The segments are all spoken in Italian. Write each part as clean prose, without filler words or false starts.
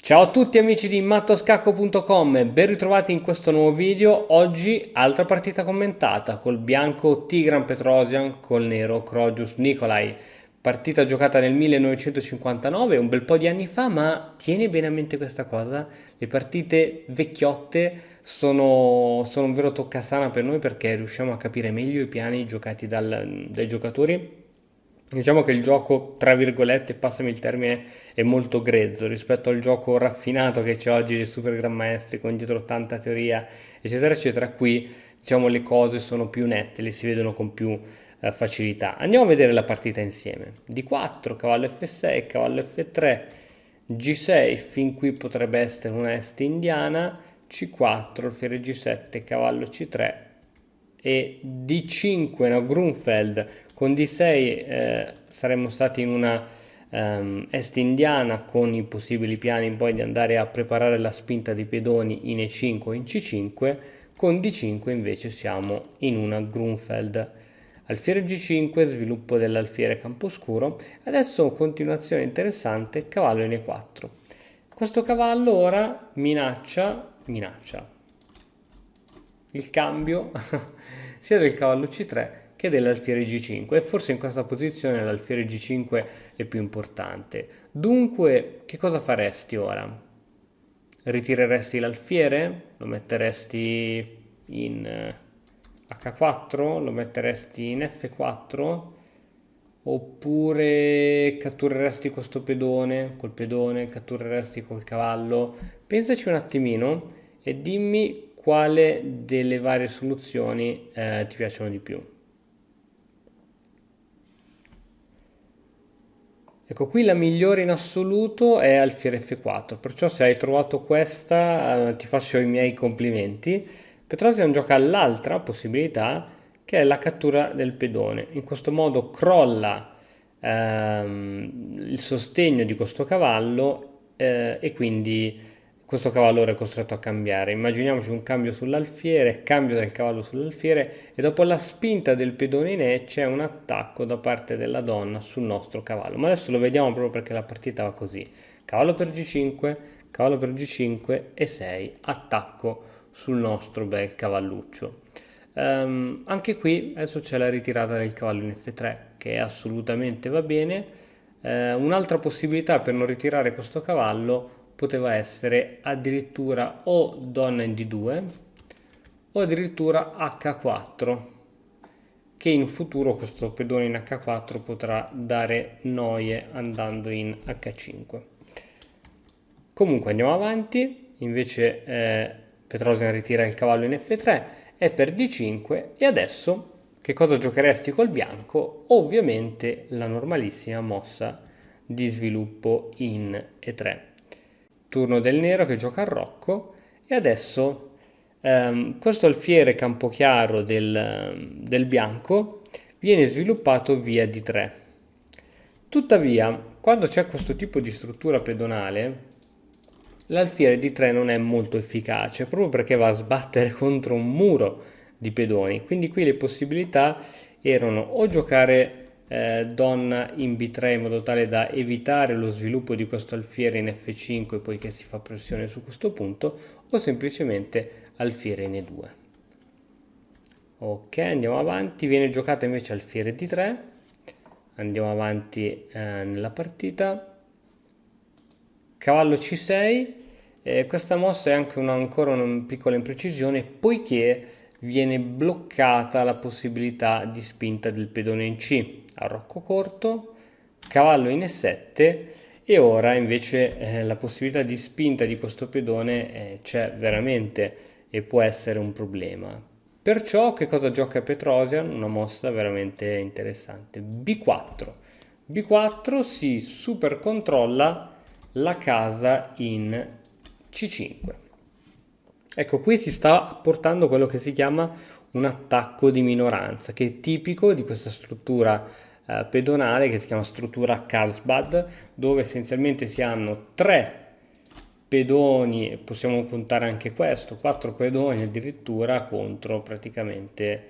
Ciao a tutti amici di mattoscacco.com, ben ritrovati in questo nuovo video. Oggi altra partita commentata col bianco Tigran Petrosian, col nero Krojus Nikolai. Partita giocata nel 1959, un bel po' di anni fa, ma tieni bene a mente questa cosa, le partite vecchiotte sono un vero toccasana per noi perché riusciamo a capire meglio i piani giocati dai giocatori. Diciamo che il gioco, tra virgolette, passami il termine, è molto grezzo rispetto al gioco raffinato che c'è oggi dei super gran maestri con dietro tanta teoria, eccetera, eccetera. Qui, diciamo, le cose sono più nette, le si vedono con più facilità. Andiamo a vedere la partita insieme. D4, cavallo F6, cavallo F3, G6, fin qui potrebbe essere una est indiana, C4, alfiere G7, cavallo C3 e D5, no, Grunfeld. Con D6 saremmo stati in una est indiana con i possibili piani poi di andare a preparare la spinta dei pedoni in E5 o in C5. Con D5 invece siamo in una Grunfeld. Alfiere G5, sviluppo dell'alfiere camposcuro. Adesso continuazione interessante, cavallo in E4. Questo cavallo ora minaccia il cambio sia del cavallo C3 che dell'alfiere G5 e forse in questa posizione l'alfiere G5 è più importante. Dunque, che cosa faresti ora? Ritireresti l'alfiere? Lo metteresti in H4? Lo metteresti in F4? Oppure cattureresti questo pedone, col pedone, cattureresti col cavallo? Pensaci un attimino e dimmi quale delle varie soluzioni ti piacciono di più. Ecco, qui la migliore in assoluto è alfiere F4, perciò se hai trovato questa ti faccio i miei complimenti. Petrosian gioca l'altra possibilità che è la cattura del pedone. In questo modo crolla il sostegno di questo cavallo e quindi questo cavallo ora è costretto a cambiare. Immaginiamoci un cambio sull'alfiere, cambio del cavallo sull'alfiere e dopo la spinta del pedone in E c'è un attacco da parte della donna sul nostro cavallo. Ma adesso lo vediamo proprio perché la partita va così. Cavallo per G5, cavallo per G5 e 6, attacco sul nostro bel cavalluccio. Anche qui adesso c'è la ritirata del cavallo in F3 che assolutamente va bene. Un'altra possibilità per non ritirare questo cavallo poteva essere addirittura o donna in D2 o addirittura H4, che in futuro questo pedone in H4 potrà dare noie andando in H5. Comunque andiamo avanti, invece Petrosian ritira il cavallo in F3 e per D5 e adesso che cosa giocheresti col bianco? Ovviamente la normalissima mossa di sviluppo in E3. Turno del nero che gioca a Rocco e adesso questo alfiere campochiaro del bianco viene sviluppato via D3. Tuttavia, quando c'è questo tipo di struttura pedonale, l'alfiere D3 non è molto efficace proprio perché va a sbattere contro un muro di pedoni. Quindi qui le possibilità erano o giocare donna in B3 in modo tale da evitare lo sviluppo di questo alfiere in F5 poiché si fa pressione su questo punto o semplicemente alfiere in E2. Ok, andiamo avanti, viene giocato invece alfiere D3, andiamo avanti nella partita, cavallo C6, questa mossa è anche ancora una piccola imprecisione poiché viene bloccata la possibilità di spinta del pedone in C. A Rocco corto, cavallo in E7 e ora invece la possibilità di spinta di questo pedone c'è veramente e può essere un problema. Perciò che cosa gioca Petrosian? Una mossa veramente interessante. B4. B4 si super controlla la casa in C5. Ecco, qui si sta portando quello che si chiama un attacco di minoranza, che è tipico di questa struttura pedonale che si chiama struttura Carlsbad, dove essenzialmente si hanno tre pedoni, possiamo contare anche questo, quattro pedoni addirittura contro praticamente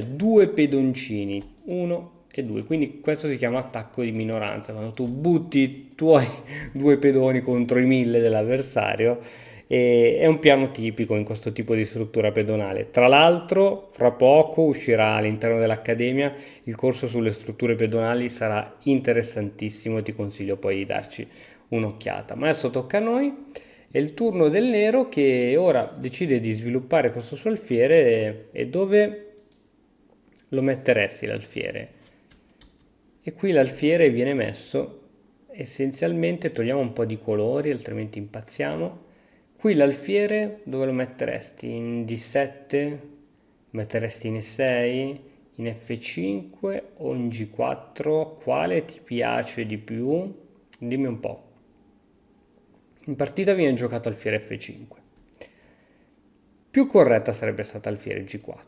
due pedoncini, 1, e 2, quindi questo si chiama attacco di minoranza, quando tu butti i tuoi due pedoni contro i 1000 dell'avversario, e è un piano tipico in questo tipo di struttura pedonale. Tra l'altro, fra poco uscirà all'interno dell'Accademia il corso sulle strutture pedonali, sarà interessantissimo, ti consiglio poi di darci un'occhiata. Ma adesso tocca a noi. È il turno del nero che ora decide di sviluppare questo suo alfiere. E dove lo metteresti l'alfiere? E qui l'alfiere viene messo, essenzialmente togliamo un po' di colori altrimenti impazziamo. Qui l'alfiere dove lo metteresti? In D7? Metteresti in E6? In F5 o in G4? Quale ti piace di più? Dimmi un po'. In partita viene giocato alfiere F5. Più corretta sarebbe stata alfiere G4.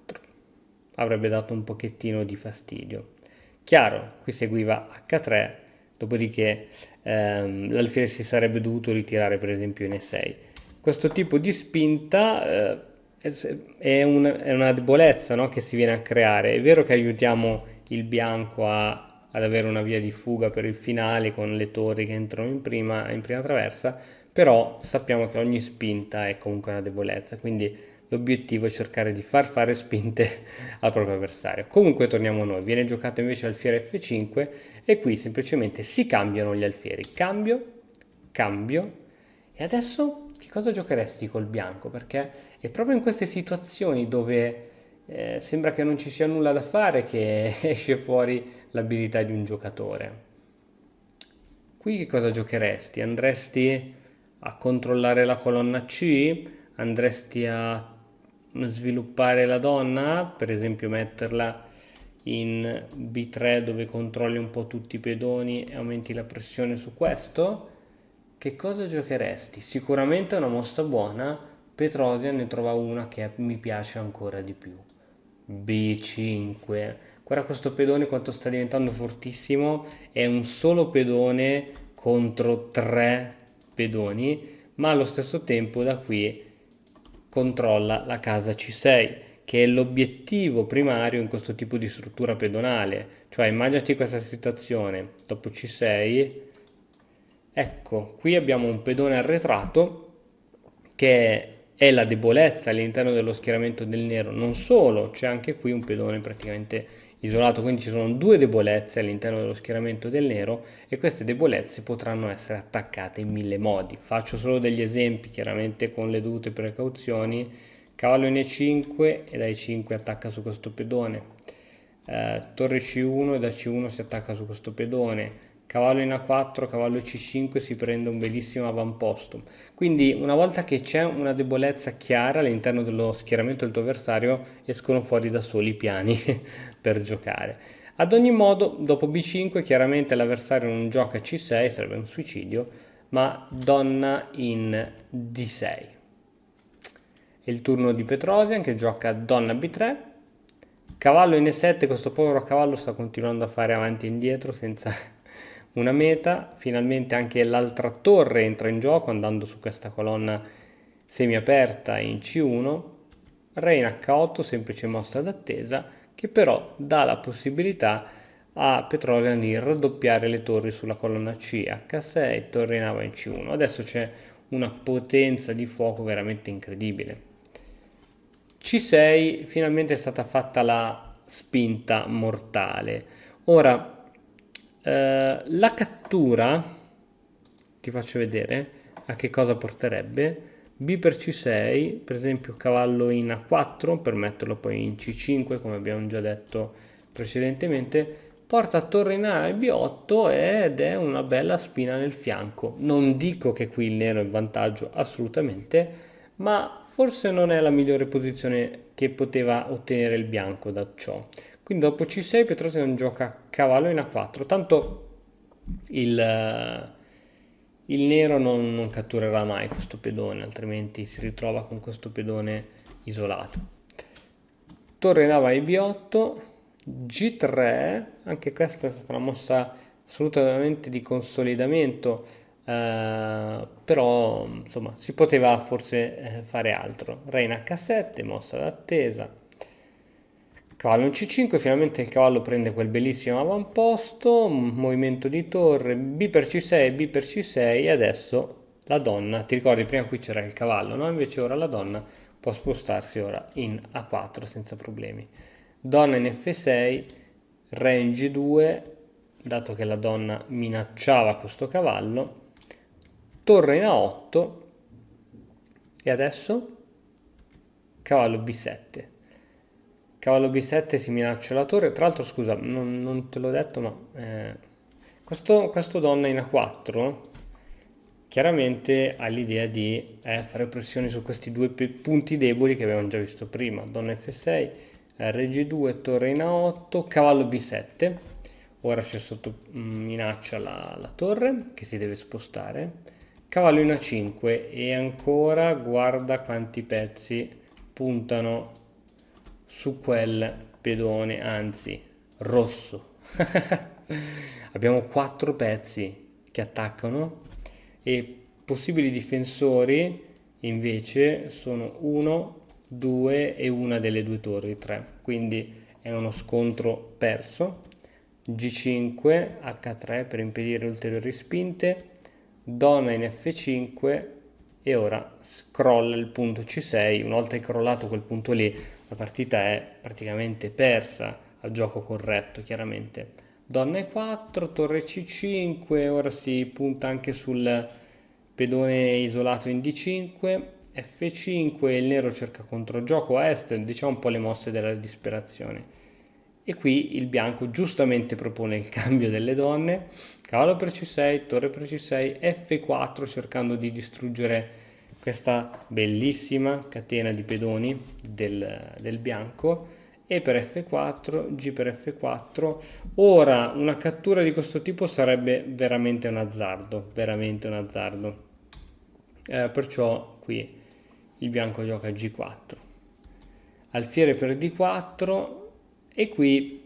Avrebbe dato un pochettino di fastidio. Chiaro, qui seguiva H3, dopodiché l'alfiere si sarebbe dovuto ritirare per esempio in E6. Questo tipo di spinta è una debolezza, no, che si viene a creare. È vero che aiutiamo il bianco ad avere una via di fuga per il finale con le torri che entrano in prima traversa, però sappiamo che ogni spinta è comunque una debolezza, quindi l'obiettivo è cercare di far fare spinte al proprio avversario. Comunque torniamo a noi, viene giocato invece alfiere F5 e qui semplicemente si cambiano gli alfieri. Cambio, cambio, e adesso che cosa giocheresti col bianco? Perché è proprio in queste situazioni dove sembra che non ci sia nulla da fare che esce fuori l'abilità di un giocatore. Qui che cosa giocheresti? Andresti a controllare la colonna C? Andresti a sviluppare la donna? Per esempio metterla in B3 dove controlli un po' tutti i pedoni e aumenti la pressione su questo? Che cosa giocheresti? Sicuramente è una mossa buona. Petrosian ne trova una che mi piace ancora di più. B5. Guarda questo pedone quanto sta diventando fortissimo. È un solo pedone contro tre pedoni, ma allo stesso tempo da qui controlla la casa C6, che è l'obiettivo primario in questo tipo di struttura pedonale. Cioè, immaginati questa situazione, dopo C6, ecco, qui abbiamo un pedone arretrato che è la debolezza all'interno dello schieramento del nero. Non solo, c'è anche qui un pedone praticamente isolato, quindi ci sono due debolezze all'interno dello schieramento del nero e queste debolezze potranno essere attaccate in mille modi. Faccio solo degli esempi, chiaramente con le dovute precauzioni. Cavallo in E5 e da E5 attacca su questo pedone. Torre C1 e da C1 si attacca su questo pedone. Cavallo in A4, cavallo C5 si prende un bellissimo avamposto. Quindi una volta che c'è una debolezza chiara all'interno dello schieramento del tuo avversario, escono fuori da soli i piani per giocare. Ad ogni modo, dopo B5 chiaramente l'avversario non gioca C6, sarebbe un suicidio, ma donna in D6. È il turno di Petrosian che gioca donna B3, cavallo in E7, questo povero cavallo sta continuando a fare avanti e indietro senza una meta. Finalmente anche l'altra torre entra in gioco andando su questa colonna semiaperta in C1. Re in H8, semplice mossa d'attesa che però dà la possibilità a Petrosian di raddoppiare le torri sulla colonna C, H6, torre in A in C1. Adesso c'è una potenza di fuoco veramente incredibile. C6, finalmente è stata fatta la spinta mortale. Ora, la cattura, ti faccio vedere a che cosa porterebbe. B per C6, per esempio cavallo in A4, per metterlo poi in C5, come abbiamo già detto precedentemente, porta torre in A e B8 ed è una bella spina nel fianco. Non dico che qui il nero è in vantaggio, assolutamente, ma forse non è la migliore posizione che poteva ottenere il bianco da ciò. Quindi dopo C6 Petrosian gioca cavallo in A4, tanto il nero non catturerà mai questo pedone, altrimenti si ritrova con questo pedone isolato. Torre in A vai B8, G3, anche questa è stata una mossa assolutamente di consolidamento, però insomma si poteva forse fare altro. Re in H7, mossa d'attesa. Cavallo in C5, finalmente il cavallo prende quel bellissimo avamposto, movimento di torre, B per C6, B per C6 e adesso la donna, ti ricordi prima qui c'era il cavallo, no? Invece ora la donna può spostarsi ora in A4 senza problemi. Donna in F6, re in G2, dato che la donna minacciava questo cavallo, torre in A8 e adesso cavallo B7. Cavallo B7 si minaccia la torre. Tra l'altro, scusa, non te l'ho detto, ma questo donna in A4 chiaramente ha l'idea di fare pressione su questi due punti deboli che abbiamo già visto prima. Donna F6, re G2, torre in A8, cavallo B7. Ora c'è sotto minaccia la torre che si deve spostare. Cavallo in A5 e ancora guarda quanti pezzi puntano su quel pedone, anzi rosso. Abbiamo 4 pezzi che attaccano e possibili difensori invece sono 1, 2 e una delle due torri, 3. Quindi è uno scontro perso. G5, H3 per impedire ulteriori spinte, donna in F5 e ora scrolla il punto C6. Una volta che è crollato quel punto lì, la partita è praticamente persa a gioco corretto, chiaramente. Donna E4, torre C5, ora si punta anche sul pedone isolato in D5, F5, il nero cerca controgioco a est, diciamo un po' le mosse della disperazione. E qui il bianco giustamente propone il cambio delle donne, cavallo per C6, torre per C6, F4 cercando di distruggere questa bellissima catena di pedoni del bianco e per F4, G per F4. Ora una cattura di questo tipo sarebbe veramente un azzardo, veramente un azzardo. Perciò qui il bianco gioca G4, alfiere per D4 e qui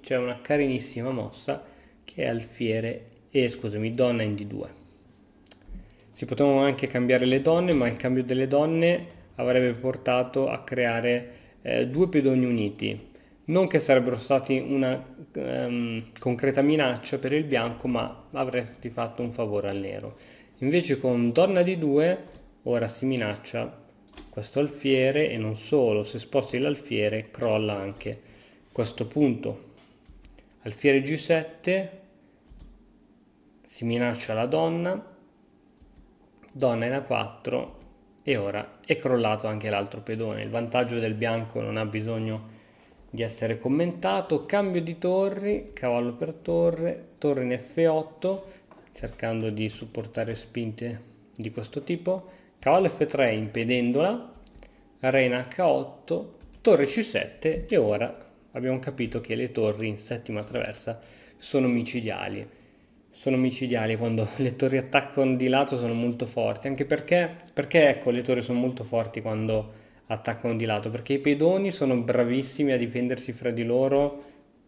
c'è una carinissima mossa che è alfiere e scusami, donna in D2. Si potevano anche cambiare le donne, ma il cambio delle donne avrebbe portato a creare due pedoni uniti. Non che sarebbero stati una concreta minaccia per il bianco, ma avresti fatto un favore al nero. Invece con donna di 2 ora si minaccia questo alfiere e non solo, se sposti l'alfiere crolla anche questo punto. Alfiere G7, si minaccia la donna, donna in A4 e ora è crollato anche l'altro pedone. Il vantaggio del bianco non ha bisogno di essere commentato. Cambio di torri, cavallo per torre, torre in F8 cercando di supportare spinte di questo tipo, cavallo F3 impedendola, re in H8, torre C7 e ora abbiamo capito che le torri in settima traversa sono micidiali. Sono micidiali quando le torri attaccano di lato, sono molto forti, anche perché ecco le torri sono molto forti quando attaccano di lato, perché i pedoni sono bravissimi a difendersi fra di loro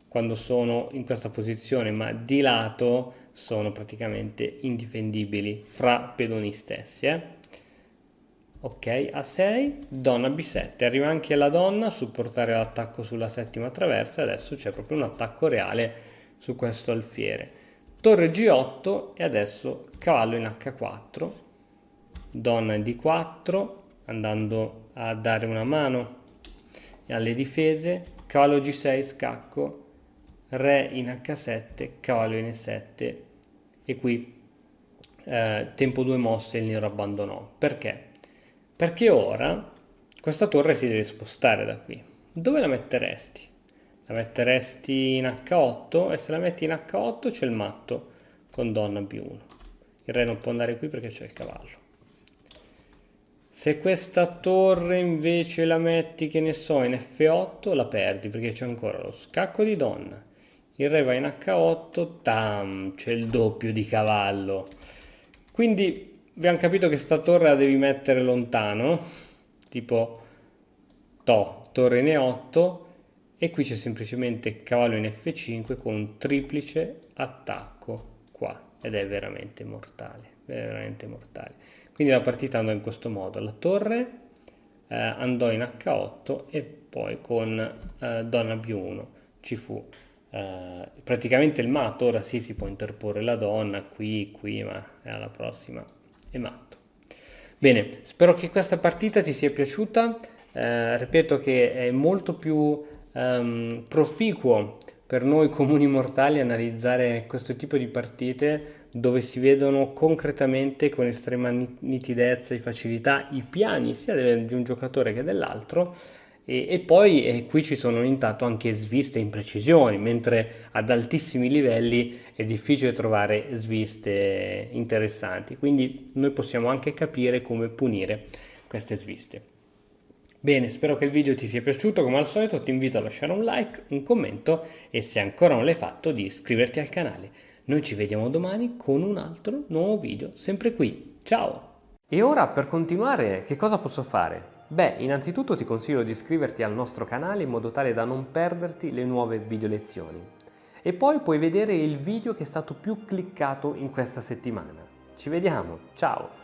quando sono in questa posizione, ma di lato sono praticamente indifendibili fra pedoni stessi. Ok, A6, donna B7, arriva anche la donna a supportare l'attacco sulla settima traversa, adesso c'è proprio un attacco reale su questo alfiere. Torre G8 e adesso cavallo in H4, donna in D4, andando a dare una mano alle difese, cavallo G6 scacco, re in H7, cavallo in E7 e qui tempo 2 mosse il nero abbandonò. Perché? Perché ora questa torre si deve spostare da qui. Dove la metteresti? La metteresti in H8 e se la metti in H8 c'è il matto con donna B1. Il re non può andare qui perché c'è il cavallo. Se questa torre invece la metti, che ne so, in F8 la perdi perché c'è ancora lo scacco di donna. Il re va in H8, tam, c'è il doppio di cavallo. Quindi abbiamo capito che sta torre la devi mettere lontano, tipo torre in E8 e qui c'è semplicemente cavallo in F5 con un triplice attacco qua ed è veramente mortale, è veramente mortale. Quindi la partita andò in questo modo, la torre andò in H8 e poi con donna B1 ci fu praticamente il matto. Ora sì, si può interporre la donna qui, ma alla prossima è matto. Bene, spero che questa partita ti sia piaciuta. Ripeto che è molto più proficuo per noi comuni mortali analizzare questo tipo di partite dove si vedono concretamente con estrema nitidezza e facilità i piani sia di un giocatore che dell'altro. E poi qui ci sono intanto anche sviste e imprecisioni, mentre ad altissimi livelli è difficile trovare sviste interessanti, quindi noi possiamo anche capire come punire queste sviste. Bene, spero che il video ti sia piaciuto, come al solito ti invito a lasciare un like, un commento e se ancora non l'hai fatto di iscriverti al canale. Noi ci vediamo domani con un altro nuovo video, sempre qui. Ciao! E ora per continuare che cosa posso fare? Beh, innanzitutto ti consiglio di iscriverti al nostro canale in modo tale da non perderti le nuove video lezioni. E poi puoi vedere il video che è stato più cliccato in questa settimana. Ci vediamo, ciao!